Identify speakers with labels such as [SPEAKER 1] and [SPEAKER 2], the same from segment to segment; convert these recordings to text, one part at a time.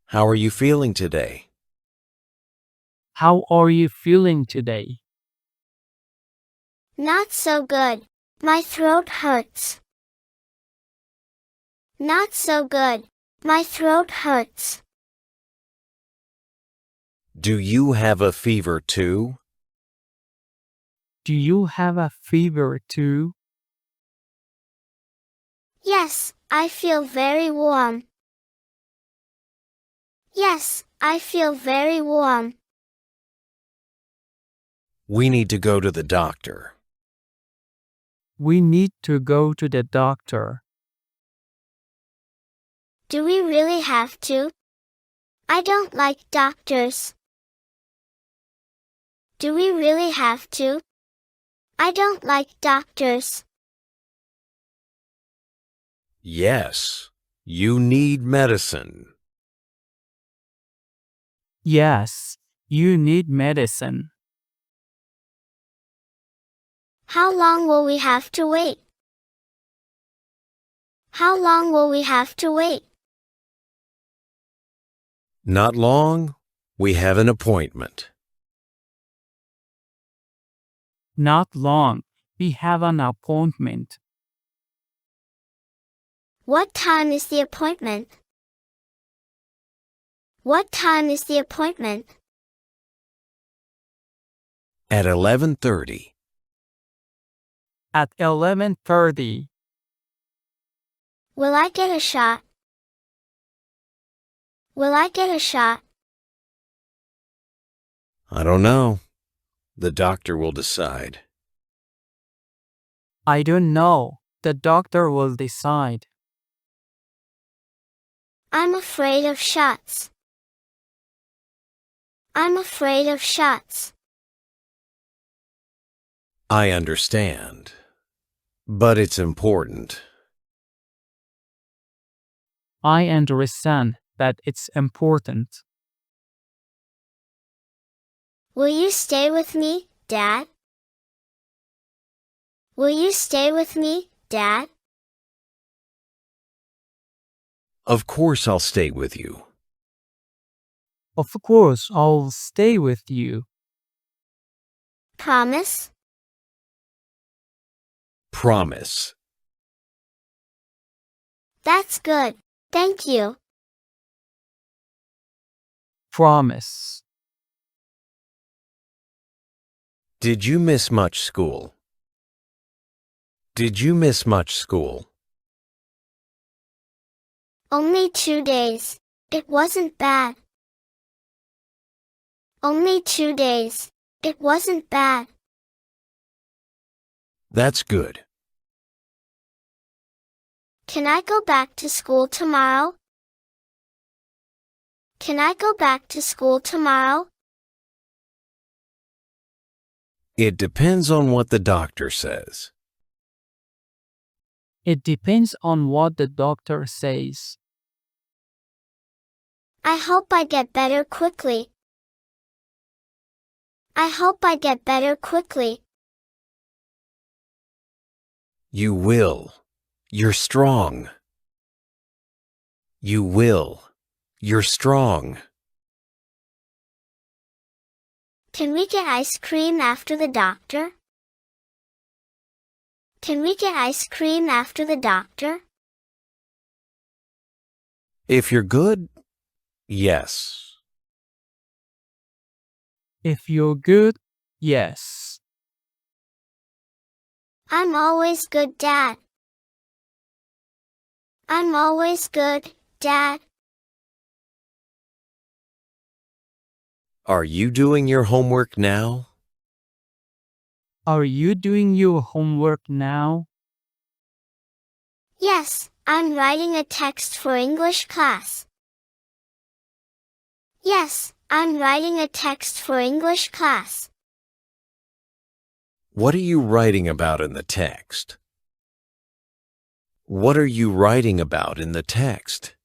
[SPEAKER 1] How are you feeling today?
[SPEAKER 2] How are you feeling today?
[SPEAKER 3] Not so good. My throat hurts. Not so good. My throat hurts.
[SPEAKER 1] Do you have a fever too?
[SPEAKER 2] Do you have a fever too?
[SPEAKER 3] Yes, I feel very warm. Yes, I feel very warm.
[SPEAKER 1] We need to go to the doctor.
[SPEAKER 2] We need to go to the doctor.
[SPEAKER 3] Do we really have to? I don't like doctors. Do we really have to? I don't like doctors.
[SPEAKER 1] Yes, you need medicine.
[SPEAKER 2] Yes, you need medicine.
[SPEAKER 3] How long will we have to wait? How long will we have to wait?
[SPEAKER 1] Not long. We have an appointment.
[SPEAKER 2] Not long. We have an appointment.
[SPEAKER 3] What time is the appointment? What time is the appointment?
[SPEAKER 1] At 11:30.
[SPEAKER 2] At 11:30.
[SPEAKER 3] Will I get a shot? Will I get a shot?
[SPEAKER 1] I don't know. The doctor will decide.
[SPEAKER 2] I don't know. The doctor will decide.
[SPEAKER 3] I'm afraid of shots. I'm afraid of shots.
[SPEAKER 1] I understand. But it's important.
[SPEAKER 2] I understand that it's important.
[SPEAKER 3] Will you stay with me, Dad? Will you stay with me, Dad?
[SPEAKER 1] Of course I'll stay with you.
[SPEAKER 2] Of course, I'll stay with you.
[SPEAKER 3] Promise?
[SPEAKER 1] Promise.
[SPEAKER 3] That's good. Thank you.
[SPEAKER 2] Promise.
[SPEAKER 1] Did you miss much school? Did you miss much school?
[SPEAKER 3] Only 2 days. It wasn't bad. Only 2 days. It wasn't bad.
[SPEAKER 1] That's good.
[SPEAKER 3] Can I go back to school tomorrow? Can I go back to school tomorrow?
[SPEAKER 1] It depends on what the doctor says.
[SPEAKER 2] It depends on what the doctor says.
[SPEAKER 3] I hope I get better quickly. I hope I get better quickly.
[SPEAKER 1] You will. You're strong. You will. You're strong.
[SPEAKER 3] Can we get ice cream after the doctor? Can we get ice cream after the doctor?
[SPEAKER 1] If you're good, yes.
[SPEAKER 2] If you're good, yes.
[SPEAKER 3] I'm always good, Dad. I'm always good, Dad.
[SPEAKER 1] Are you doing your homework now?
[SPEAKER 2] Are you doing your homework now?
[SPEAKER 3] Yes, I'm writing a text for English class. Yes, I'm writing a text for English class.
[SPEAKER 1] What are you writing about in the text? What are you writing about in the text?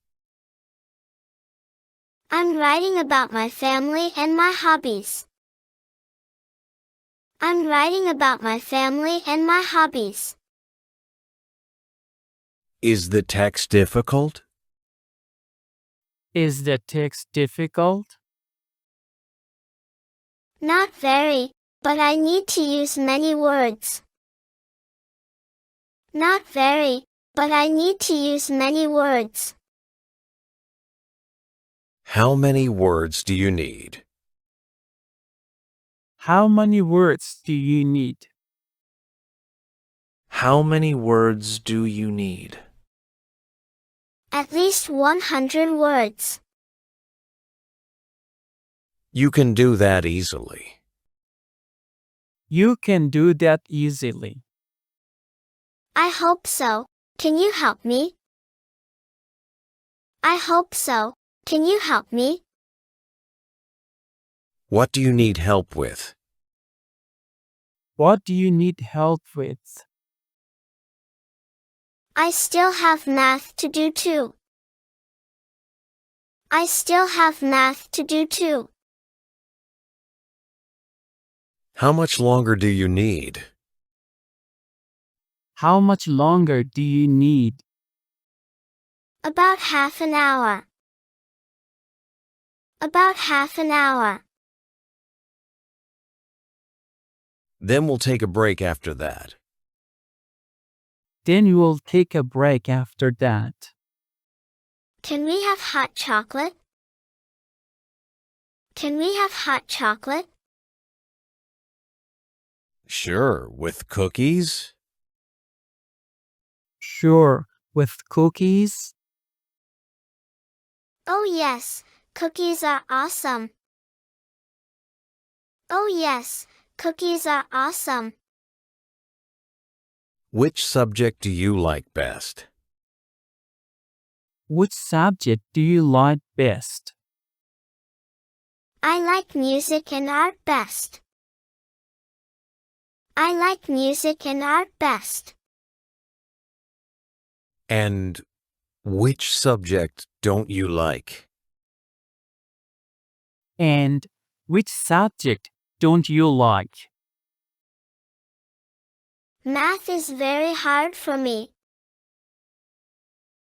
[SPEAKER 3] I'm writing about my family and my hobbies. I'm writing about my family and my hobbies.
[SPEAKER 1] Is the text difficult?
[SPEAKER 2] Is the text difficult?
[SPEAKER 3] Not very, but I need to use many words. Not very, but I need to use many words.
[SPEAKER 1] How many words do you need?
[SPEAKER 2] How many words do you need?
[SPEAKER 4] How many words do you need?
[SPEAKER 3] At least 100 words.
[SPEAKER 1] You can do that easily.
[SPEAKER 2] You can do that easily.
[SPEAKER 3] I hope so. Can you help me? I hope so. Can you help me?
[SPEAKER 1] What do you need help with?
[SPEAKER 2] What do you need help with?
[SPEAKER 3] I still have math to do too. I still have math to do too.
[SPEAKER 1] How much longer do you need?
[SPEAKER 2] How much longer do you need?
[SPEAKER 3] About half an hour. About half an hour.
[SPEAKER 1] Then we'll take a break after that.
[SPEAKER 2] Then you'll take a break after that.
[SPEAKER 3] Can we have hot chocolate? Can we have hot chocolate?
[SPEAKER 1] Sure, with cookies?
[SPEAKER 2] Sure, with cookies?
[SPEAKER 3] Oh yes, cookies are awesome. Oh yes, cookies are awesome.
[SPEAKER 1] Which subject do you like best?
[SPEAKER 2] Which subject do you like best?
[SPEAKER 3] I like music and art best. I like music and art best.
[SPEAKER 1] And which subject don't you like?
[SPEAKER 2] And which subject don't you like?
[SPEAKER 3] Math is very hard for me.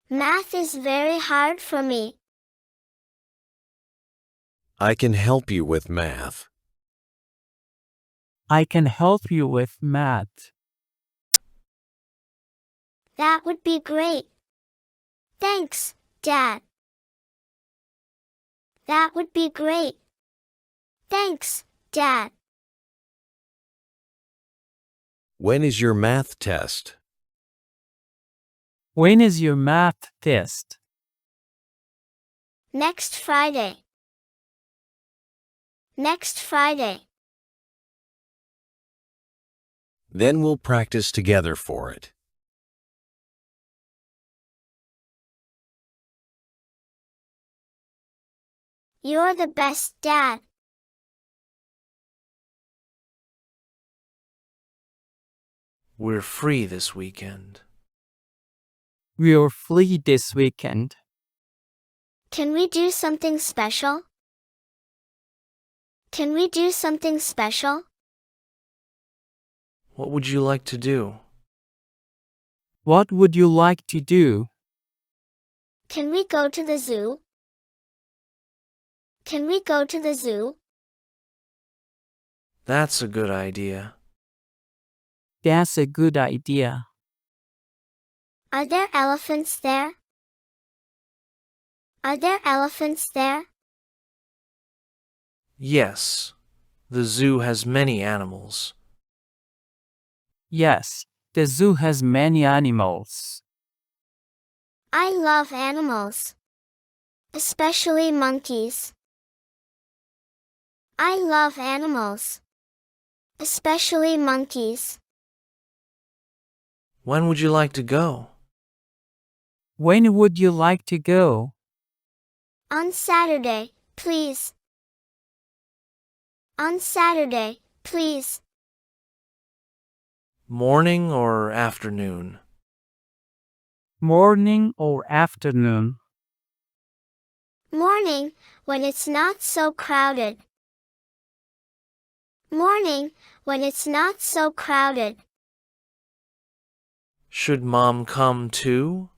[SPEAKER 3] Math is very hard for me.
[SPEAKER 1] I can help you with math.
[SPEAKER 2] I can help you with math.
[SPEAKER 3] That would be great. Thanks, Dad. That would be great. Thanks, Dad.
[SPEAKER 1] When is your math test?
[SPEAKER 2] When is your math test?
[SPEAKER 3] Next Friday. Next Friday.
[SPEAKER 1] Then we'll practice together for it.
[SPEAKER 3] You're the best dad.
[SPEAKER 4] We're free this weekend.
[SPEAKER 2] We're free this weekend.
[SPEAKER 3] Can we do something special? Can we do something special?
[SPEAKER 4] What would you like to do?
[SPEAKER 2] What would you like to do?
[SPEAKER 3] Can we go to the zoo? Can we go to the zoo?
[SPEAKER 4] That's a good idea.
[SPEAKER 2] That's a good idea.
[SPEAKER 3] Are there elephants there? Are there elephants there?
[SPEAKER 4] Yes, the zoo has many animals.
[SPEAKER 2] Yes, the zoo has many animals.
[SPEAKER 3] I love animals. Especially monkeys. I love animals. Especially monkeys.
[SPEAKER 4] When would you like to go?
[SPEAKER 2] When would you like to go?
[SPEAKER 3] On Saturday, please. On Saturday, please.
[SPEAKER 4] Morning or afternoon?
[SPEAKER 2] Morning or afternoon?
[SPEAKER 3] Morning, when it's not so crowded. Morning, when it's not so crowded.
[SPEAKER 4] Should Mom come too?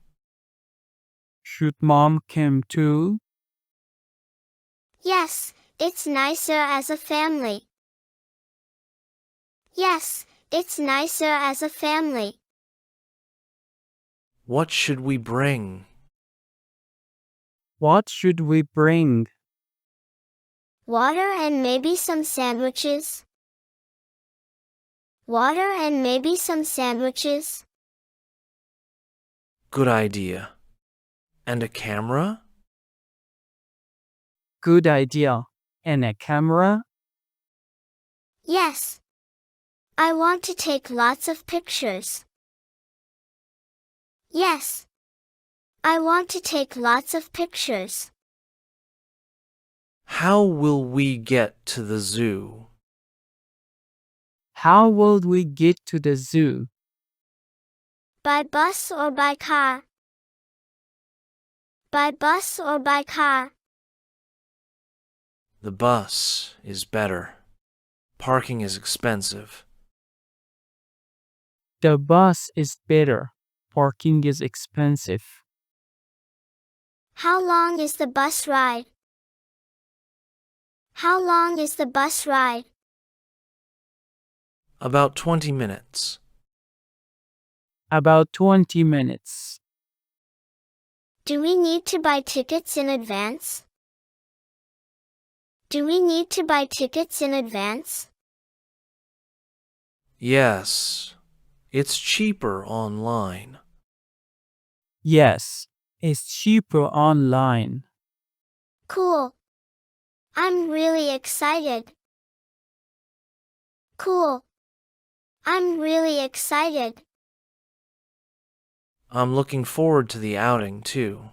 [SPEAKER 2] Should Mom come too?
[SPEAKER 3] Yes, it's nicer as a family. Yes, it's nicer as a family.
[SPEAKER 4] What should we bring?
[SPEAKER 2] What should we bring?
[SPEAKER 3] Water and maybe some sandwiches. Water and maybe some sandwiches.
[SPEAKER 4] Good idea. And a camera?
[SPEAKER 2] Good idea. And a camera?
[SPEAKER 3] Yes. I want to take lots of pictures. Yes. I want to take lots of pictures.
[SPEAKER 4] How will we get to the zoo?
[SPEAKER 2] How will we get to the zoo?
[SPEAKER 3] By bus or by car? By bus or by car?
[SPEAKER 4] The bus is better. Parking is expensive.
[SPEAKER 2] The bus is better. Parking is expensive.
[SPEAKER 3] How long is the bus ride? How long is the bus ride?
[SPEAKER 4] About 20 minutes.
[SPEAKER 2] About 20 minutes.
[SPEAKER 3] Do we need to buy tickets in advance? Do we need to buy tickets in advance?
[SPEAKER 4] Yes, it's cheaper online.
[SPEAKER 2] Yes, it's cheaper online.
[SPEAKER 3] Cool. I'm really excited. Cool. I'm really excited.
[SPEAKER 4] I'm looking forward to the outing too.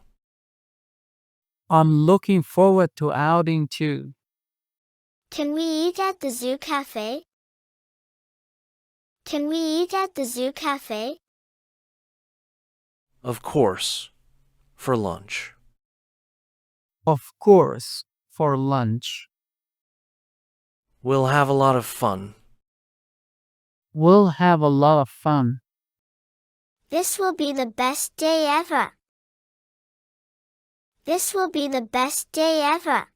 [SPEAKER 2] I'm looking forward to outing too.
[SPEAKER 3] Can we eat at the zoo cafe? Can we eat at the zoo cafe?
[SPEAKER 4] Of course, for lunch.
[SPEAKER 2] Of course, for lunch.
[SPEAKER 4] We'll have a lot of fun.
[SPEAKER 2] We'll have a lot of fun.
[SPEAKER 3] This will be the best day ever. This will be the best day ever.